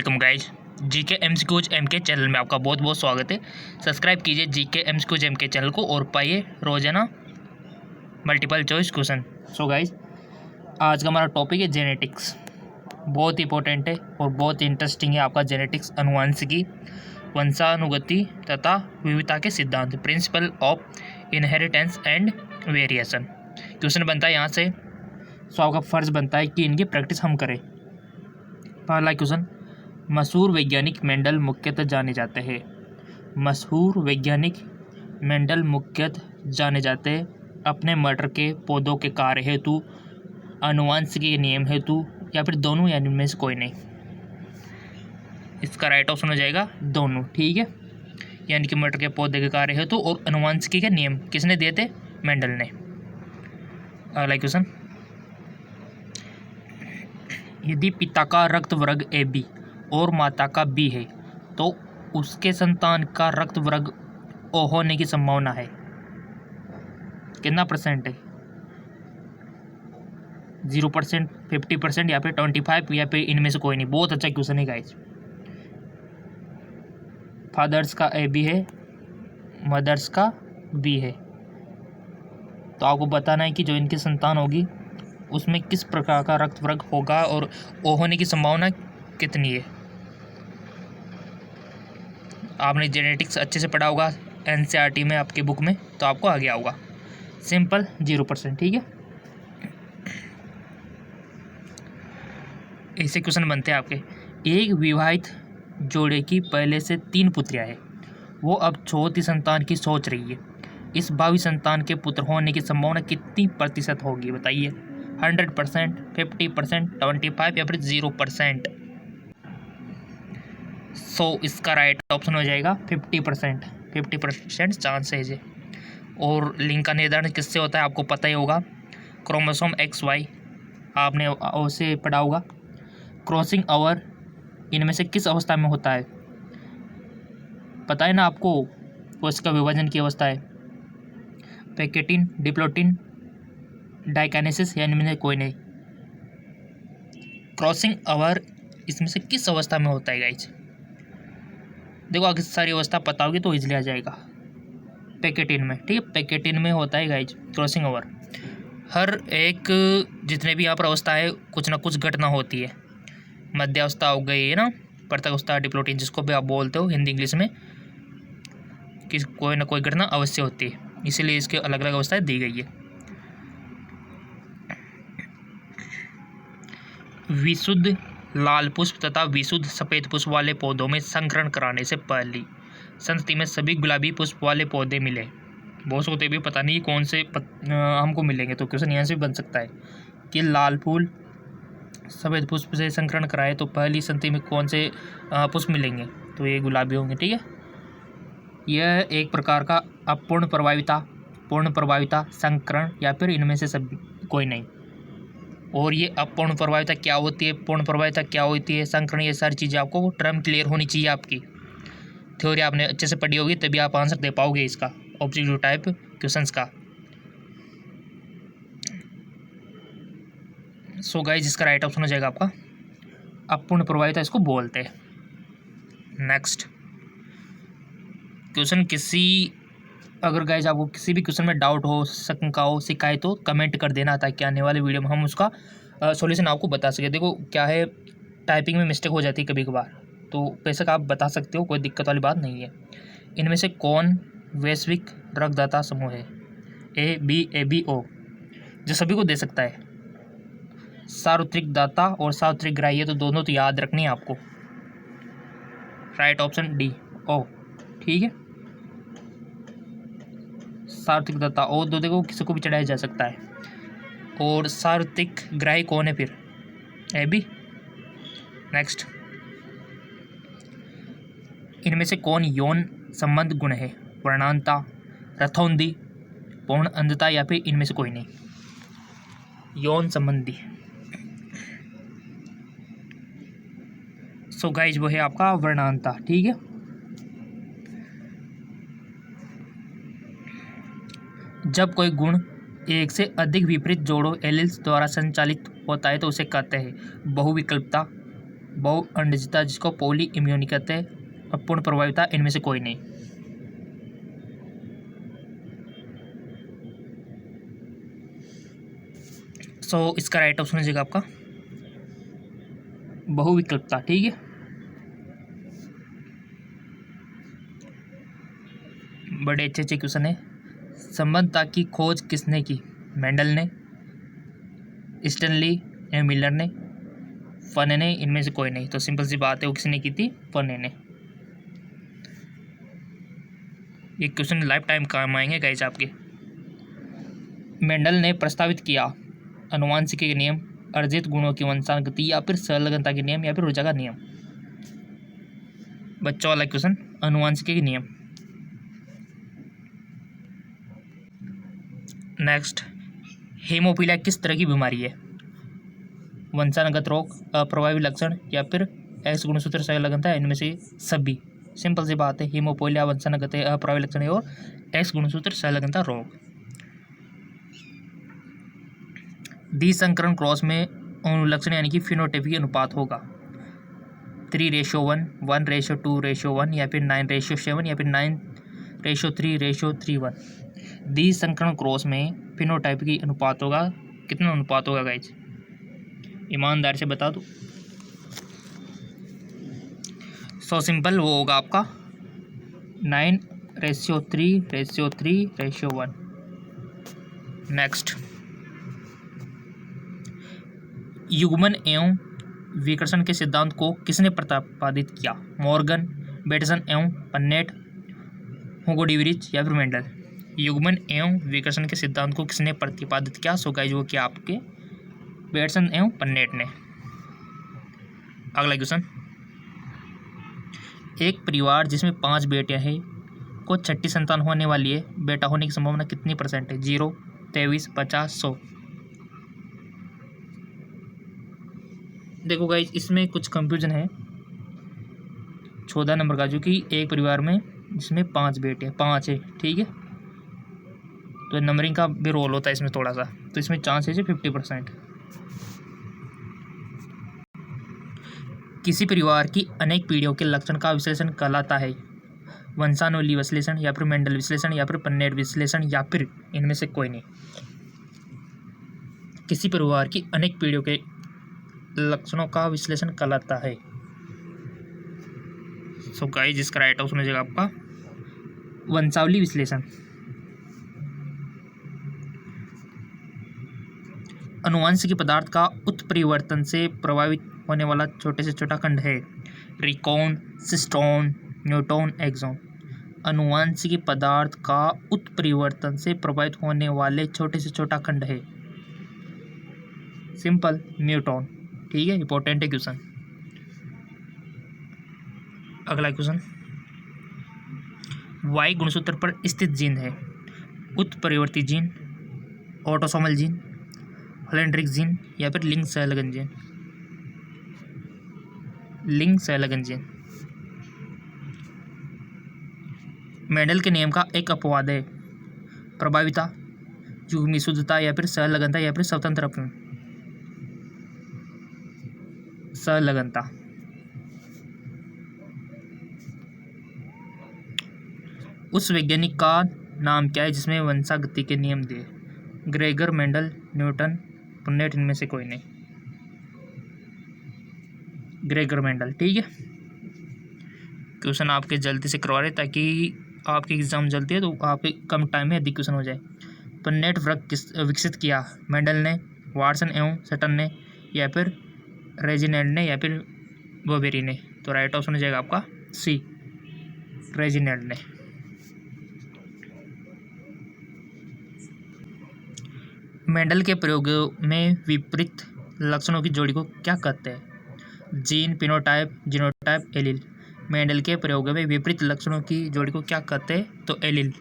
Welcome guys. GK MCQs MK channel में आपका बहुत बहुत स्वागत है। सब्सक्राइब कीजिए जीके एमसीक्यूज एमके चैनल को और पाइए रोजाना multiple choice question. So guys, आज का हमारा टॉपिक है जेनेटिक्स। बहुत इंपॉर्टेंट है और बहुत इंटरेस्टिंग है आपका जेनेटिक्स। अनुवांशिकी, वंशानुगति तथा विविधता के सिद्धांत, principle of inheritance and variation. Question बनता है यहाँ से, सो आपका फ़र्ज़ बनता है कि इनकी प्रैक्टिस हम करें। पहला क्वेश्चन, मशहूर वैज्ञानिक मेंडल मुख्यतः जाने जाते हैं। मशहूर वैज्ञानिक मेंडल मुख्यतः जाने जाते हैं अपने मटर के पौधों के कार्य हेतु, आनुवंशिकी के नियम हेतु, या फिर दोनों, या इनमें से कोई नहीं। इसका राइट ऑप्शन हो जाएगा दोनों। ठीक है, यानी कि मटर के पौधे के कार्य हेतु और आनुवंशिकी के नियम किसने दिए थे? मेंडल ने। अगला क्वेश्चन, यदि पिता का रक्त वर्ग AB और माता का B है तो उसके संतान का रक्त वर्ग O होने की संभावना है कितना परसेंट है? 0%, 50% या फिर 25, या फिर इनमें से कोई नहीं। बहुत अच्छा क्वेश्चन है गाइस। फादर्स का AB है, मदर्स का B है, तो आपको बताना है कि जो इनकी संतान होगी उसमें किस प्रकार का रक्त वर्ग होगा और O होने की संभावना कितनी है। आपने जेनेटिक्स अच्छे से पढ़ा होगा NCERT में, आपके बुक में, तो आपको आ गया होगा। सिंपल 0%। ठीक है, ऐसे क्वेश्चन बनते हैं आपके। एक विवाहित जोड़े की पहले से 3 पुत्रियां हैं, वो अब चौथी संतान की सोच रही है। इस भावी संतान के पुत्र होने की संभावना कितनी प्रतिशत होगी बताइए? 100%, 50%, 25 या फिर 0%। सो इसका राइट ऑप्शन हो जाएगा 50%। 50% चांसेज है। और लिंग का निर्धारण किससे होता है आपको पता ही होगा, क्रोमोसोम XY, आपने उसे पढ़ा होगा। क्रॉसिंग ओवर इनमें से किस अवस्था में होता है पता है ना आपको? कोशिका विभाजन की अवस्था है। पैकेटिन, डिप्लोटिन, डाइकाइनेसिस, या इनमें से कोई नहीं। क्रॉसिंग ओवर इसमें से किस अवस्था में होता है गाइज? देखो, अगर सारी अवस्था पता होगी तो इजीली आ जाएगा। पैकेटिन में। ठीक है, पैकेटिन में होता है गाइज क्रॉसिंग ओवर। हर एक जितने भी यहाँ पर अवस्था है कुछ ना कुछ घटना होती है। मध्यावस्था हो गई है ना, प्रथमावस्था, डिप्लोटिन, जिसको भी आप बोलते हो हिंदी इंग्लिश में, कि कोई ना कोई घटना अवश्य होती है, इसीलिए इसके अलग अलग अवस्थाएं दी गई है। विशुद्ध लाल पुष्प तथा विशुद्ध सफ़ेद पुष्प वाले पौधों में संकरण कराने से पहले संतति में सभी गुलाबी पुष्प वाले पौधे मिले। बहुत होते भी पता नहीं कौन से हमको मिलेंगे, तो क्वेश्चन यहाँ से भी बन सकता है कि लाल फूल सफ़ेद पुष्प से संकरण कराए तो पहली संतति में कौन से पुष्प मिलेंगे? तो ये गुलाबी होंगे। ठीक है, यह एक प्रकार का अपूर्ण प्रभाविता, पूर्ण प्रभाविता, संकरण, या फिर इनमें से सभी कोई नहीं। और ये अपूर्ण प्रभाविता क्या होती है, पूर्ण प्रभाविता क्या होती है, संकरण, ये सारी चीज़ें आपको टर्म क्लियर होनी चाहिए। आपकी थ्योरी आपने अच्छे से पढ़ी होगी, तभी आप आंसर दे पाओगे इसका ऑब्जेक्टिव टाइप क्वेश्चंस का। सो गाइस, इसका राइट ऑप्शन हो जाएगा आपका अपूर्ण प्रभाविता, इसको बोलते हैं। नेक्स्ट क्वेश्चन, अगर गाइस आपको किसी भी क्वेश्चन में डाउट हो, शंका हो, शिकायत हो, कमेंट कर देना ताकि आने वाले वीडियो में हम उसका सॉल्यूशन आपको बता सके। देखो क्या है, टाइपिंग में मिस्टेक हो जाती है कभी कभार, तो बेशक आप बता सकते हो, कोई दिक्कत वाली बात नहीं है। इनमें से कौन वैश्विक रक्तदाता समूह है? AB, AB, O, जो सभी को दे सकता है। सार्वत्रिक दाता और सार्वत्रिक ग्राह्य, तो दोनों तो याद रखनी है आपको। Right option D, O। ठीक है, सार्वत्रिक दाता O दो, देखो किसी को भी चढ़ाया जा सकता है। और सार्वत्रिक ग्राही कौन है फिर? AB। नेक्स्ट, इनमें से कौन यौन संबंध गुण है? वर्णांता, रथौंदी, पूर्ण अंधता, या फिर इनमें से कोई नहीं। यौन संबंधी। सो गाइज, वो है आपका वर्णांता। ठीक है, जब कोई गुण एक से अधिक विपरीत जोड़ों एलील्स द्वारा संचालित होता है तो उसे कहते हैं बहुविकल्पता, बहु अंडजिता जिसको पॉली इम्यूनी कहते हैं, और पूर्ण प्रभाविता इनमें से कोई नहीं। सो इसका राइट ऑप्शन हो जाएगा आपका बहुविकल्पता। ठीक है, बड़े अच्छे अच्छे क्वेश्चन है। संबंधता की खोज किसने की? मेंडल ने, स्टैनली या मिलर ने, फने ने, इनमें से कोई नहीं। तो सिंपल सी बात है, वो किसने की थी? फने ने। ये क्वेश्चन लाइफ टाइम काम आएंगे गाइस आपके। मेंडल ने प्रस्तावित किया आनुवंशिकी के नियम, अर्जित गुणों की वंशानुगति, या फिर संलग्नता के नियम, या फिर ऊर्जा का नियम। बच्चों वाला क्वेश्चन, आनुवंशिकी के नियम। नेक्स्ट, हेमोफीलिया किस तरह की बीमारी है? वंशानुगत रोग, अप्रभावी लक्षण, या फिर एक्स गुणसूत्र संलग्नता, इनमें से सभी। सिंपल सी बात है, हेमोफीलिया वंशानुगत है, अप्रभावी लक्षण है, और एक्स गुणसूत्र संलग्नता रोग। द्विसंकरण क्रॉस में अनुलक्षण यानी कि फिनोटाइपिक अनुपात होगा 3:1, 1:2:1, या फिर 9:7, या फिर 9:3:3:1। द्विसंकरण क्रॉस में फिनोटाइपिक अनुपात होगा, कितना अनुपात होगा गाइज? ईमानदार से बता दो। सो सिंपल, वो होगा आपका 9:3:3:1। नेक्स्ट, युग्मन एवं विकर्षण के सिद्धांत को किसने प्रतिपादित किया? मॉर्गन, बेटसन एवं पन्नेट, हुगो डिवरिच, या फिर मेंडल। युग्मन एवं विकर्षण के सिद्धांत को किसने प्रतिपादित किया? सो गाइस वो किया आपके बेटसन एवं पन्नेट ने। अगला क्वेश्चन, एक परिवार जिसमें 5 बेटियां हैं को छठी संतान होने वाली है, बेटा होने की संभावना कितनी % है? 0, 23, 50, 100। देखो गाइस, इसमें कुछ कंफ्यूजन है। 14 नंबर का, जो कि एक परिवार में जिसमें 5 बेटियां, 5 है, ठीक है, तो नंबरिंग का भी रोल होता है इसमें थोड़ा सा, तो इसमें चांस है 50%। किसी परिवार की अनेक पीढ़ियों के लक्षण का विश्लेषण कहलाता है? वंशावली विश्लेषण, या फिर मेंडल विश्लेषण, या फिर पन्नेट विश्लेषण, या फिर इनमें से कोई नहीं। किसी परिवार की अनेक पीढ़ियों के लक्षणों का विश्लेषण कहलाता है। सो गाइस, जिसका राइट ऑप्शन हो जाएगा आपका वंशावली विश्लेषण। अनुवांशिक पदार्थ का उत्परिवर्तन से प्रभावित होने वाला छोटे से छोटा खंड है? Recon, cistron, muton, exon. अनुवांशिक पदार्थ का उत्परिवर्तन से प्रभावित होने वाले छोटे से छोटा खंड है? Simple, Newton. ठीक है, इंपॉर्टेंट है क्वेश्चन। अगला क्वेश्चन, वाई गुणसूत्र पर स्थित जीन है? उत्परिवर्ती जीन, ऑटोसोमल जीन, हॉलैंड्रिक जीन, या फिर लिंग सहलगन जीन। लिंग सहलगन जीन। मेंडल के नियम का एक अपवाद है? प्रभाविता, युग्मी शुद्धता, या फिर सहलगनता, या फिर स्वतंत्र अपव्यय। सहलगनता। उस वैज्ञानिक का नाम क्या है जिसमें वंशागति के नियम दिए? ग्रेगर, मेंडल, न्यूटन, पुन्नेट, इनमें से कोई नहीं। Gregor Mendel. ठीक है, क्वेश्चन आपके जल्दी से करवा रहे ताकि आपकी एग्जाम जल्दी है तो आपके कम टाइम में अधिक क्वेश्चन हो जाए। पुन्नेट वृक्क किस विकसित किया? मेंडल ने, वाटसन एवं सटन ने, या फिर रेजिनेल्ड ने, या फिर बोबेरी ने। तो राइट ऑप्शन हो जाएगा आपका सी, रेजिनेल्ड ने। मेंडल के प्रयोगों में विपरीत लक्षणों की जोड़ी को क्या कहते हैं? Gene, phenotype, genotype, allele. Mendel के प्रयोगों में विपरीत लक्षणों की जोड़ी को क्या कहते हैं? तो एलील।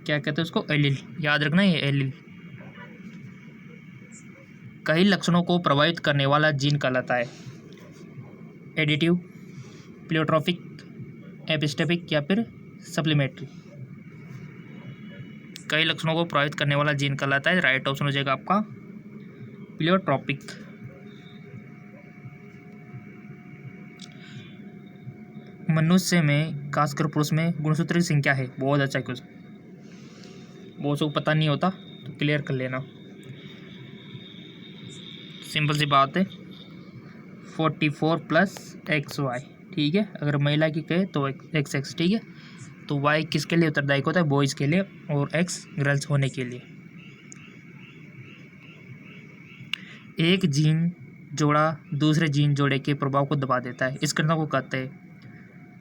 क्या कहते हैं उसको? एलील। याद रखना, ये एलील। कई लक्षणों को प्रभावित करने वाला जीन कहलाता है? एडिटिव, प्लियोट्रॉपिक, एपिस्टेपिक, या फिर सप्लीमेंट्री। कई लक्षणों को प्रभावित करने वाला जीन कहलाता है। राइट ऑप्शन हो जाएगा आपका प्लियोट्रॉपिक। मनुष्य में खासकर पुरुष में गुणसूत्र की संख्या है? बहुत अच्छा क्वेश्चन, बहुत सबको पता नहीं होता तो क्लियर कर लेना। सिंपल सी बात है, 44 प्लस XY, ठीक है। अगर महिला की कहे तो XX, ठीक है। तो Y किसके लिए उत्तरदायक होता है? बॉयज़ के लिए, और X गर्ल्स होने के लिए। एक जीन जोड़ा दूसरे जीन जोड़े के प्रभाव को दबा देता है, इस घटना को कहते हैं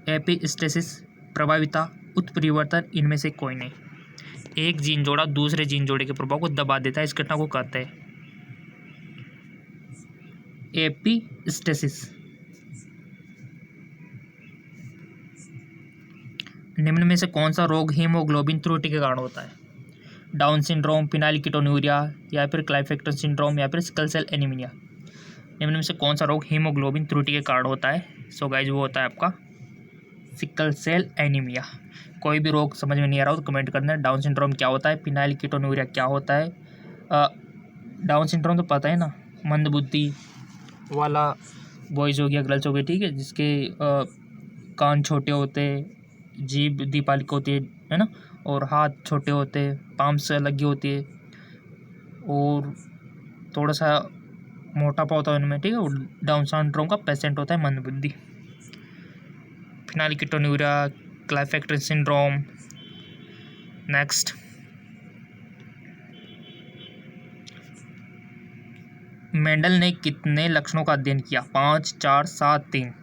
एपिस्टेसिस, प्रभाविता, उत्परिवर्तन, इनमें से कोई नहीं। एक जीन जोड़ा दूसरे जीन जोड़े के प्रभाव को दबा देता है, इस घटना को कहते हैं एपिस्टेसिस। निम्न में से कौन सा रोग हीमोग्लोबिन त्रुटि के कारण होता है? डाउन सिंड्रोम, फिनाइलकीटोन्यूरिया, या फिर क्लाइफेक्टर सिंड्रोम, या फिर सिकल सेल एनीमिया। निम्न में से कौन सा रोग हीमोग्लोबिन त्रुटि के कारण होता है? सो गाइज वो होता है आपका सिकल सेल एनीमिया। कोई भी रोग समझ में नहीं आ रहा हो तो कमेंट करना। डाउन सिंड्रोम क्या होता है, फिनाइलकीटोन्यूरिया क्या होता है? डाउन सिंड्रोम तो पता है ना, मंदबुद्धि वाला बॉयज़ हो गया, गर्ल्स हो गई, ठीक है, जिसके कान छोटे होते, जीभ दीपालिक होती है ना, और हाथ छोटे होते, पाम्स लगी होती है, और थोड़ा सा मोटापा होता है उनमें, ठीक है। और डाउन सिंड्रोम का पेशेंट होता है मंदबुद्धि। फिनाइलकीटोन्यूरिया, क्लाइफेक्टर सिंड्रोम। नेक्स्ट, मेंडल ने कितने लक्षणों का अध्ययन किया? 5, 4, 7, 3।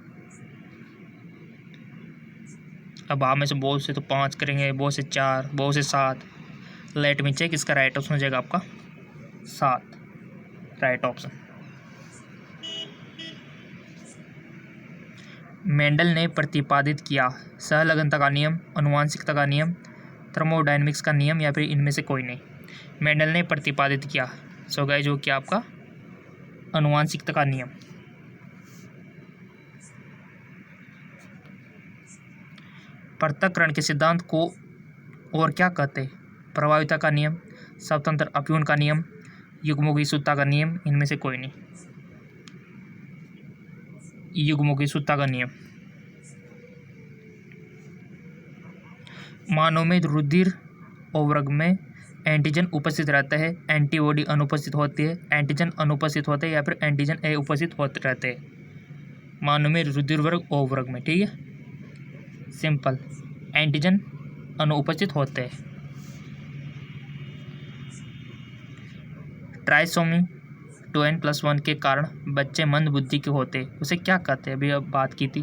अब आप में से बहुत से तो 5 करेंगे, बहुत से 4, बहुत से 7। लेट मी चेक, इसका राइट ऑप्शन हो जाएगा आपका 7, राइट ऑप्शन। मेंडल ने प्रतिपादित किया सहलगनता का नियम, अनुवांशिकता का नियम, थर्मोडायनेमिक्स का नियम, या फिर इनमें से कोई नहीं। मेंडल ने प्रतिपादित किया, सो गाइस वो क्या आपका अनुवांशिकता का नियम। पृथक्करण के सिद्धांत को और क्या कहते हैं? प्रभाविता का नियम, स्वतंत्र अपव्यूहन का नियम, युग्मों की शुद्धता का नियम, इनमें से कोई नहीं। युग्मों की शुद्धता का नियम। मानव में रुधिर अववर्ग में एंटीजन उपस्थित रहता है, एंटीबॉडी अनुपस्थित होती है, एंटीजन अनुपस्थित होते हैं, या फिर एंटीजन ए उपस्थित होते रहते हैं। मानव में रुधिर वर्ग अववर्ग में, ठीक है, सिंपल, एंटीजन अनुपस्थित होते हैं। ट्राइसोमी 2n+1 के कारण बच्चे मंद बुद्धि के होते हैं, उसे क्या कहते हैं? अभी अब बात की थी,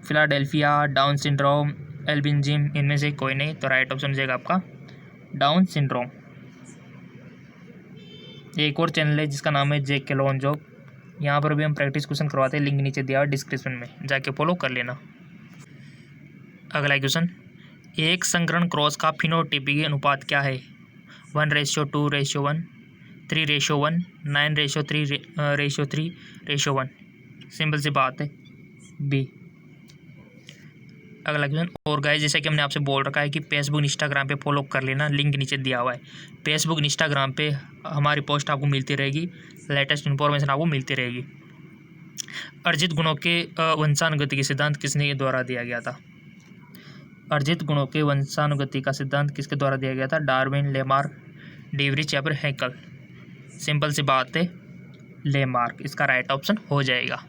फिलाडेल्फिया, डाउन सिंड्रोम, एल्बिनिज्म, इनमें से कोई नहीं। तो राइट ऑप्शन हो जाएगा आपका डाउन सिंड्रोम। एक और चैनल है जिसका नाम है जेके लॉन जॉब, यहाँ पर भी हम प्रैक्टिस क्वेश्चन करवाते हैं, लिंक नीचे दिया हुआ डिस्क्रिप्शन में, जाके फॉलो कर लेना। अगला क्वेश्चन, एक संकरण क्रॉस का फिनोटाइपिक अनुपात क्या है? 1:2:1, 3:1, 9:3:3:1। सिंपल सी बात है, बी। अगला क्वेश्चन, और गाइस जैसे कि हमने आपसे बोल रखा है कि फेसबुक इंस्टाग्राम पे फॉलो कर लेना, लिंक नीचे दिया हुआ है। फेसबुक इंस्टाग्राम पे हमारी पोस्ट आपको मिलती रहेगी, लेटेस्ट इन्फॉर्मेशन आपको मिलती रहेगी। अर्जित गुणों के वंशानुगति के सिद्धांत किसने द्वारा दिया गया था? अर्जित गुणों के वंशानुगति का सिद्धांत किसके द्वारा दिया गया था? डार्विन, लेमार्क, डीवरिच, या फिर हैकल। सिंपल सी बात है, लेमार्क इसका राइट ऑप्शन हो जाएगा।